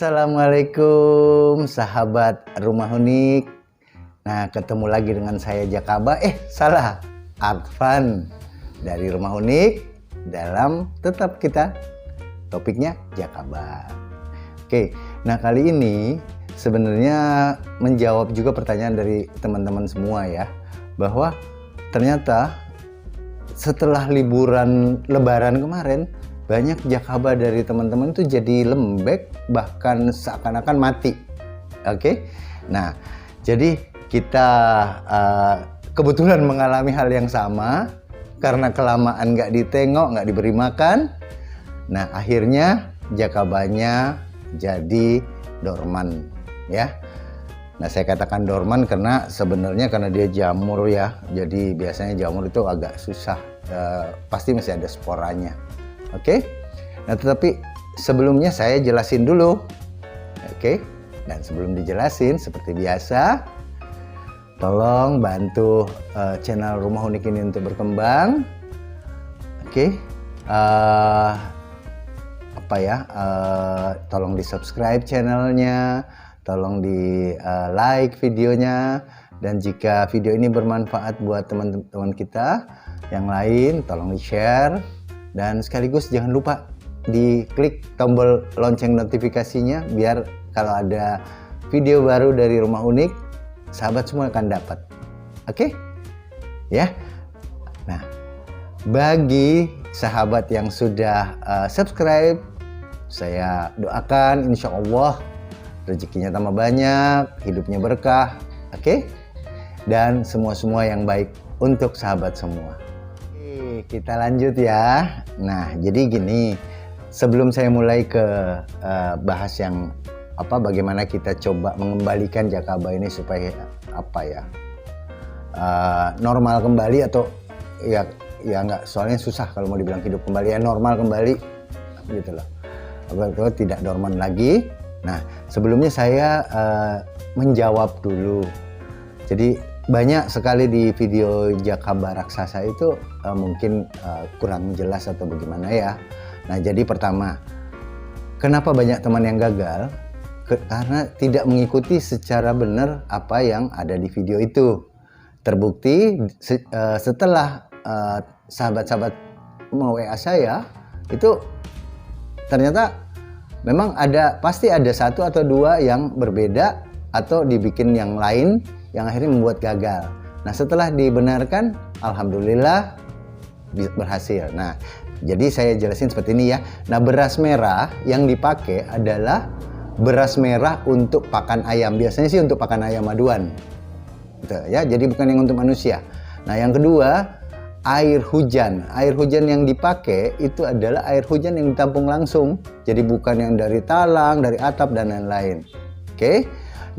Assalamualaikum sahabat Rumah Unik. Nah, ketemu lagi dengan saya Jakaba. Salah, Arfan dari Rumah Unik. Dalam tetap kita topiknya Jakaba. Oke, nah kali ini sebenarnya menjawab juga pertanyaan dari teman-teman semua ya, bahwa ternyata setelah liburan Lebaran kemarin banyak Jakaba dari teman-teman itu jadi lembek, bahkan seakan-akan mati. Oke, nah jadi kita kebetulan mengalami hal yang sama karena kelamaan nggak ditengok, nggak diberi makan. Nah akhirnya Jakabanya jadi dorman ya. Nah saya katakan dorman karena sebenarnya karena dia jamur ya, jadi biasanya jamur itu agak susah, pasti masih ada sporanya. Oke, nah tetapi sebelumnya saya jelasin dulu. Oke, dan sebelum dijelasin seperti biasa, tolong bantu channel Rumah Unik ini untuk berkembang. Oke, tolong di subscribe channelnya, tolong di like videonya, dan jika video ini bermanfaat buat teman-teman kita yang lain, tolong di share. Dan sekaligus jangan lupa diklik tombol lonceng notifikasinya biar kalau ada video baru dari Rumah Unik, sahabat semua akan dapat. Oke? Ya. Nah, bagi sahabat yang sudah subscribe, saya doakan insya Allah rezekinya tambah banyak, hidupnya berkah. Oke? Dan semua yang baik untuk sahabat semua. Kita lanjut ya. Nah, jadi gini, sebelum saya mulai ke bahas yang bagaimana kita coba mengembalikan Jakaba ini supaya normal kembali, atau ya nggak, soalnya susah kalau mau dibilang hidup kembali, ya normal kembali gitu loh, atau tidak dorman lagi. Nah, sebelumnya saya menjawab dulu. Jadi banyak sekali di video Jakaba raksasa itu mungkin kurang jelas atau bagaimana ya. Nah, jadi pertama, kenapa banyak teman yang gagal? Karena tidak mengikuti secara benar apa yang ada di video itu. Terbukti setelah sahabat-sahabat WA saya, itu ternyata memang pasti ada satu atau dua yang berbeda atau dibikin yang lain yang akhirnya membuat gagal. Nah, setelah dibenarkan, alhamdulillah berhasil. Nah, jadi saya jelasin seperti ini ya. Nah, beras merah yang dipakai adalah beras merah untuk pakan ayam. Biasanya sih untuk pakan ayam maduan. Gitu, ya, jadi bukan yang untuk manusia. Nah, yang kedua, air hujan. Air hujan yang dipakai itu adalah air hujan yang ditampung langsung. Jadi bukan yang dari talang, dari atap dan lain-lain. Oke.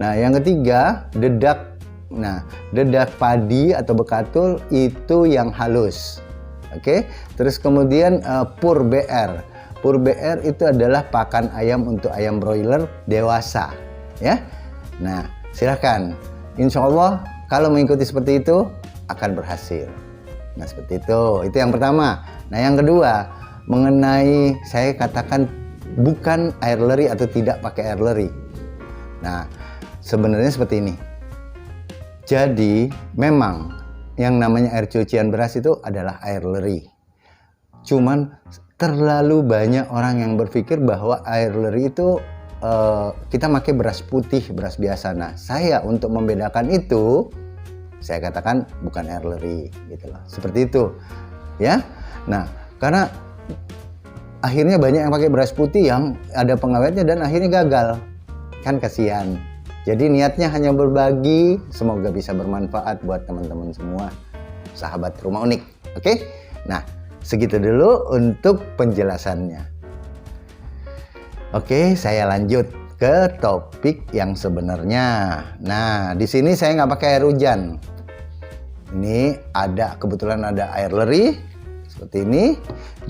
Nah, yang ketiga, dedak. Nah, dedak padi atau bekatul itu yang halus. Oke. Terus kemudian pur BR. Pur BR itu adalah pakan ayam untuk ayam broiler dewasa, ya. Nah, silakan. Insya Allah kalau mengikuti seperti itu akan berhasil. Nah, seperti itu. Itu yang pertama. Nah, yang kedua, mengenai saya katakan bukan air leri atau tidak pakai air leri. Nah, sebenarnya seperti ini. Jadi memang yang namanya air cucian beras itu adalah air leri. Cuman terlalu banyak orang yang berpikir bahwa air leri itu kita pakai beras putih, beras biasa. Nah, saya untuk membedakan itu, saya katakan bukan air leri gitu loh. Seperti itu. Ya. Nah, karena akhirnya banyak yang pakai beras putih yang ada pengawetnya dan akhirnya gagal. Kan kasihan. Jadi niatnya hanya berbagi, semoga bisa bermanfaat buat teman-teman semua, sahabat Rumah Unik. Oke? Nah, segitu dulu untuk penjelasannya. Oke, saya lanjut ke topik yang sebenarnya. Nah, di sini saya nggak pakai air hujan. Ini kebetulan ada air leri, seperti ini.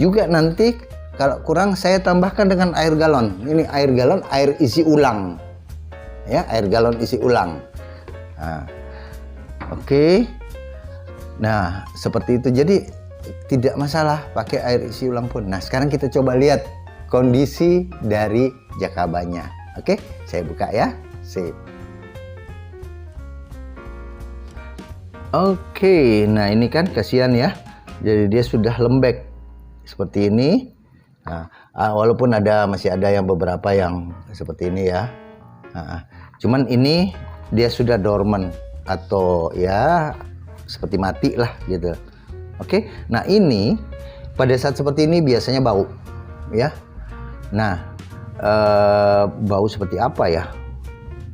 Juga nanti kalau kurang saya tambahkan dengan air galon. Ini air galon, air isi ulang. Ya, air galon isi ulang. Nah, oke. Nah, seperti itu. Jadi tidak masalah pakai air isi ulang pun. Nah, sekarang kita coba lihat kondisi dari Jakabanya. Oke, saya buka ya. Sip. Oke, nah ini kan kasihan ya. Jadi dia sudah lembek seperti ini. Nah, walaupun masih ada yang beberapa yang seperti ini ya. Cuman ini dia sudah dormant atau ya seperti mati lah gitu. Oke, nah ini pada saat seperti ini biasanya bau ya. Nah, bau seperti apa ya?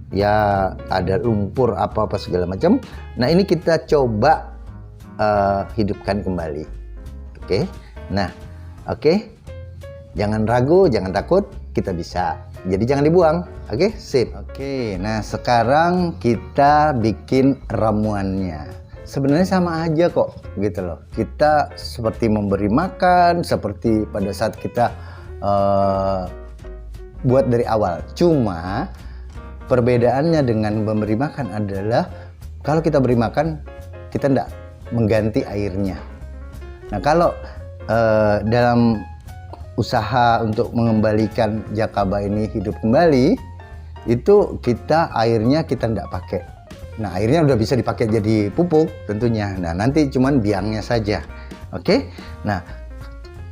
Ya ada lumpur apa segala macam. Nah ini kita coba hidupkan kembali. Oke. Nah, oke. Jangan ragu, jangan takut, kita bisa. Jadi jangan dibuang. Oke, sip. Oke. Nah, sekarang kita bikin ramuannya. Sebenarnya sama aja kok, gitu loh. Kita seperti memberi makan, seperti pada saat kita buat dari awal. Cuma perbedaannya dengan memberi makan adalah kalau kita beri makan, kita tidak mengganti airnya. Nah, kalau dalam usaha untuk mengembalikan Jakaba ini hidup kembali, itu airnya kita tidak pakai. Nah, airnya udah bisa dipakai jadi pupuk tentunya. Nah, nanti cuman biangnya saja. Oke. Nah,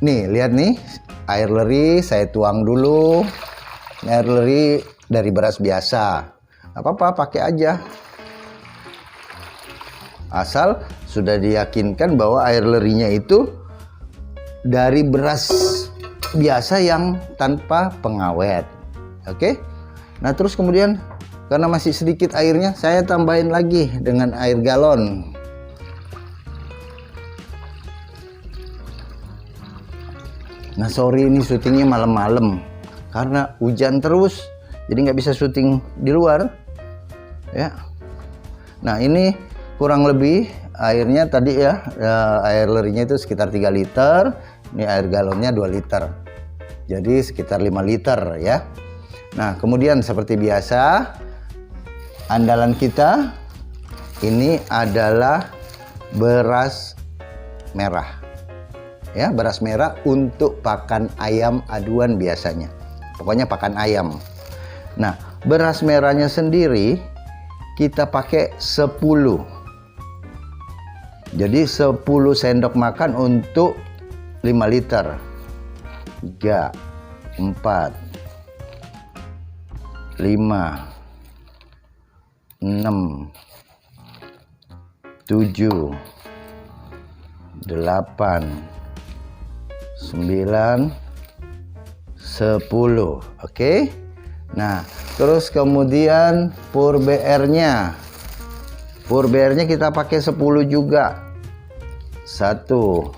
nih lihat nih air leri saya tuang dulu. Air leri dari beras biasa, apa-apa pakai aja, asal sudah diyakinkan bahwa air lerinya itu dari beras biasa yang tanpa pengawet. Oke. Nah terus kemudian karena masih sedikit airnya, saya tambahin lagi dengan air galon. Nah sorry ini syutingnya malam-malam karena hujan terus. Jadi nggak bisa syuting di luar ya. Nah ini kurang lebih airnya tadi ya, air lerinya itu sekitar 3 liter. Ini air galonnya 2 liter. Jadi sekitar 5 liter ya. Nah kemudian seperti biasa andalan kita ini adalah beras merah ya, beras merah untuk pakan ayam aduan biasanya. Pokoknya pakan ayam. Nah, beras merahnya sendiri kita pakai 10. Jadi 10 sendok makan untuk 5 liter. 3, 4, 5, 6, 7, 8, 9, 10. Oke. Nah, terus kemudian pur BR-nya. Pur BR-nya kita pakai 10 juga. 1,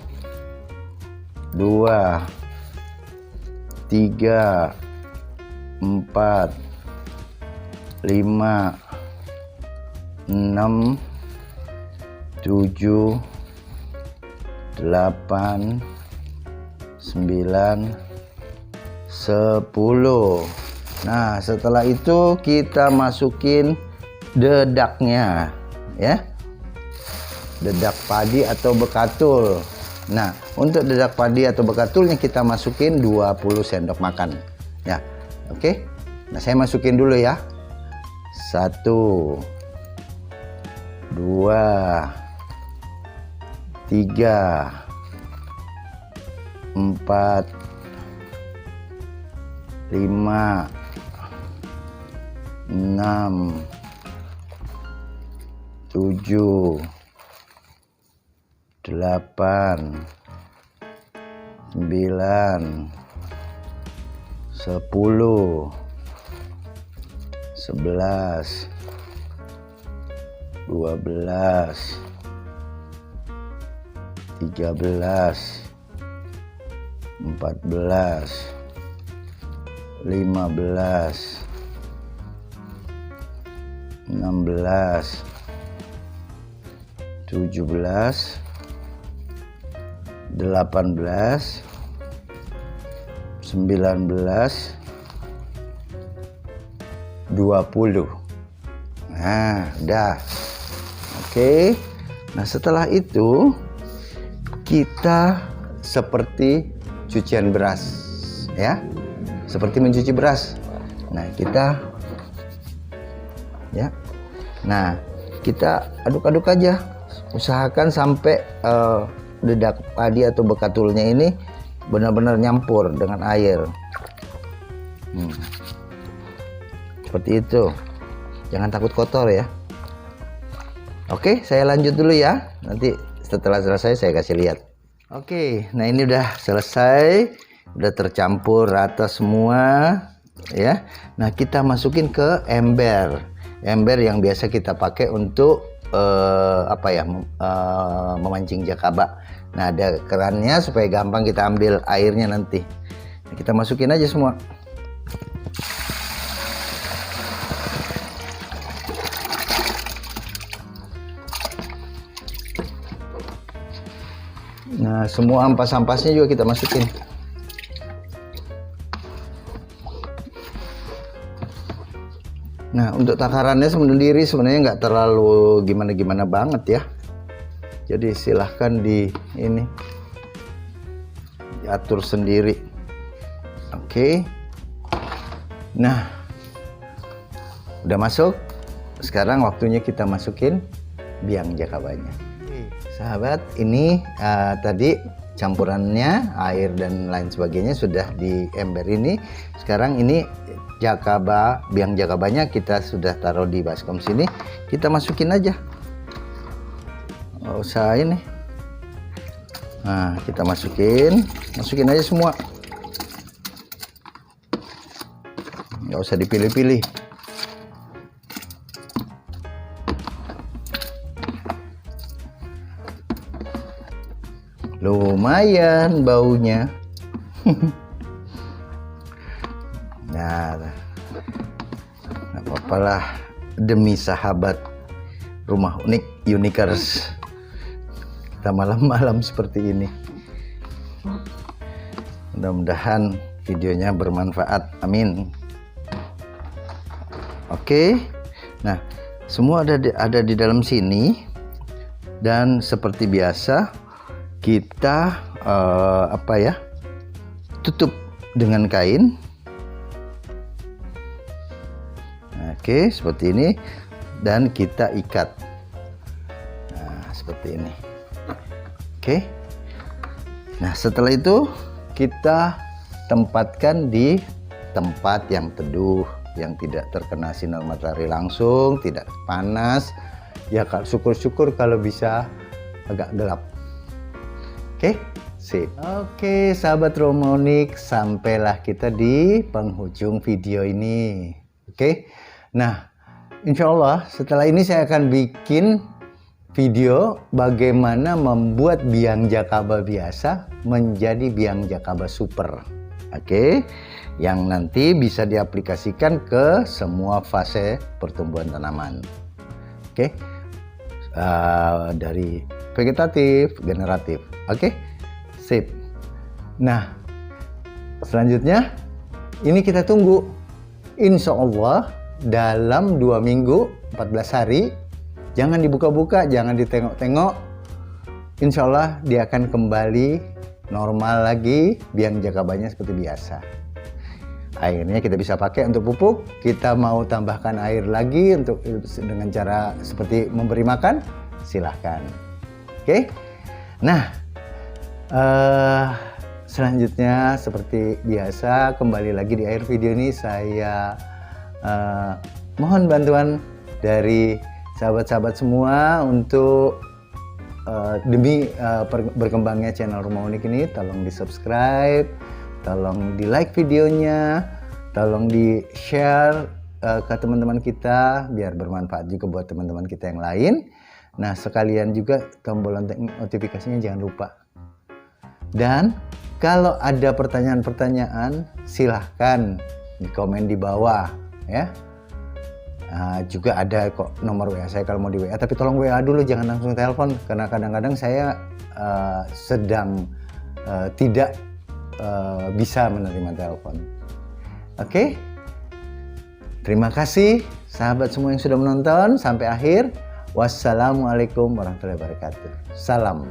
2, 3, 4, 5, 6, 7, 8, 9, 10. Nah, setelah itu kita masukin dedaknya ya. Dedak padi atau bekatul. Nah, untuk dedak padi atau bekatulnya kita masukin 20 sendok makan. Ya. Oke. Nah, saya masukin dulu ya. 1, 2, 3, 4, 5, 6, 7, 8, 9, 10, 11, 12, 13, 14, 15, 16, 17, 18, 19, 20. Nah, udah. Oke. Nah, setelah itu kita seperti cucian beras ya. Seperti mencuci beras. Nah, kita aduk-aduk aja. Usahakan sampai dedak padi atau bekatulnya ini benar-benar nyampur dengan air. Seperti itu. Jangan takut kotor ya. Oke, saya lanjut dulu ya. Nanti setelah selesai saya kasih lihat. Oke, nah ini udah selesai, udah tercampur rata semua ya. Nah, kita masukin ke ember yang biasa kita pakai untuk memancing jakaba. Nah, ada kerannya supaya gampang kita ambil airnya nanti. Nah, kita masukin aja semua. Nah, semua ampas-ampasnya juga kita masukin. Nah, untuk takarannya sendiri sebenarnya nggak terlalu gimana-gimana banget ya. Jadi silahkan diatur sendiri. Oke. Nah, udah masuk. Sekarang waktunya kita masukin biang jakabanya. Sahabat, ini tadi campurannya, air dan lain sebagainya sudah di ember ini. Sekarang ini biang jakabanya kita sudah taruh di baskom sini. Kita masukin aja. Nggak usah ini. Nah, kita masukin aja semua. Nggak usah dipilih-pilih. Lumayan baunya. Nah, nggak apa-apa lah, demi sahabat Rumah Unik Unikers. Kita malam-malam seperti ini. Mudah-mudahan videonya bermanfaat. Amin. Oke. Nah, semua ada di dalam sini. Dan seperti biasa kita tutup dengan kain. Oke, seperti ini, dan kita ikat. Nah, seperti ini. Oke. Nah, setelah itu kita tempatkan di tempat yang teduh, yang tidak terkena sinar matahari langsung, tidak panas. Ya, syukur-syukur kalau bisa agak gelap. Oke, sip. Oke, sahabat Rumah Unik, sampailah kita di penghujung video ini. Oke, nah, insya Allah setelah ini saya akan bikin video bagaimana membuat biang jakaba biasa menjadi biang jakaba super. Oke, yang nanti bisa diaplikasikan ke semua fase pertumbuhan tanaman. Oke, dari vegetatif, generatif. Oke, sip. Nah, selanjutnya ini kita tunggu. Insya Allah dalam 2 minggu, 14 hari, jangan dibuka-buka, jangan ditengok-tengok. Insya Allah dia akan kembali normal lagi, biang jakabanya seperti biasa. Airnya kita bisa pakai untuk pupuk. Kita mau tambahkan air lagi dengan cara seperti memberi makan, silahkan. Oke. Nah, selanjutnya seperti biasa, kembali lagi di akhir video ini saya mohon bantuan dari sahabat-sahabat semua untuk demi berkembangnya channel Rumah Unik ini. Tolong di subscribe, tolong di like videonya, tolong di share ke teman-teman kita biar bermanfaat juga buat teman-teman kita yang lain. Nah, sekalian juga tombol lonceng notifikasinya jangan lupa. Dan kalau ada pertanyaan-pertanyaan, silahkan di komen di bawah ya. Juga ada kok nomor WA saya kalau mau di WA, tapi tolong WA dulu, jangan langsung telepon karena kadang-kadang saya sedang tidak bisa menerima telepon. Oke? Terima kasih sahabat semua yang sudah menonton sampai akhir. Wassalamualaikum warahmatullahi wabarakatuh. Salam.